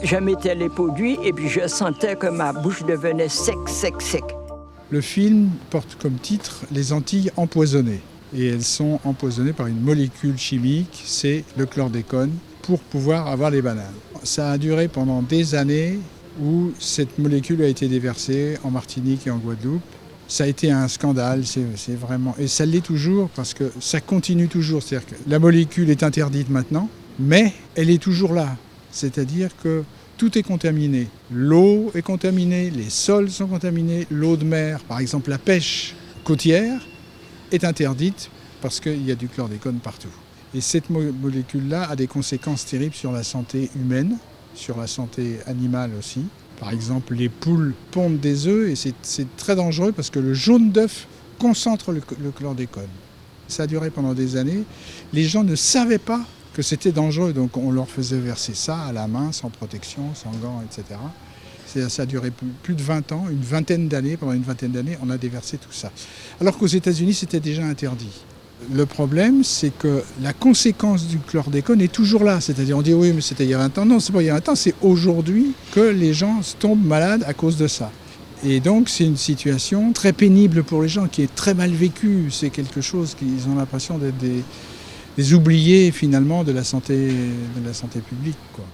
Je mettais les produits et puis je sentais que ma bouche devenait sec. Le film porte comme titre « Les Antilles empoisonnées ». Et elles sont empoisonnées par une molécule chimique, c'est le chlordécone, pour pouvoir avoir les bananes. Ça a duré pendant des années où cette molécule a été déversée en Martinique et en Guadeloupe. Ça a été un scandale, c'est vraiment... Et ça l'est toujours parce que ça continue toujours. C'est-à-dire que la molécule est interdite maintenant, mais elle est toujours là. C'est-à-dire que tout est contaminé. L'eau est contaminée, les sols sont contaminés, l'eau de mer, par exemple la pêche côtière, est interdite parce qu'il y a du chlordécone partout. Et cette molécule-là a des conséquences terribles sur la santé humaine, sur la santé animale aussi. Par exemple, les poules pondent des œufs et c'est très dangereux parce que le jaune d'œuf concentre le chlordécone. Ça a duré pendant des années. Les gens ne savaient pas que c'était dangereux, donc on leur faisait verser ça à la main, sans protection, sans gants, etc. Ça a duré plus de 20 ans, une vingtaine d'années. Pendant une vingtaine d'années, on a déversé tout ça. Alors qu'aux États-Unis, c'était déjà interdit. Le problème, c'est que la conséquence du chlordécone est toujours là. C'est-à-dire, on dit oui, mais c'était il y a 20 ans. Non, c'est pas il y a 20 ans, c'est aujourd'hui que les gens tombent malades à cause de ça. Et donc, c'est une situation très pénible pour les gens, qui est très mal vécue. C'est quelque chose qu'ils ont l'impression d'être des oubliés, finalement, de la santé publique, quoi.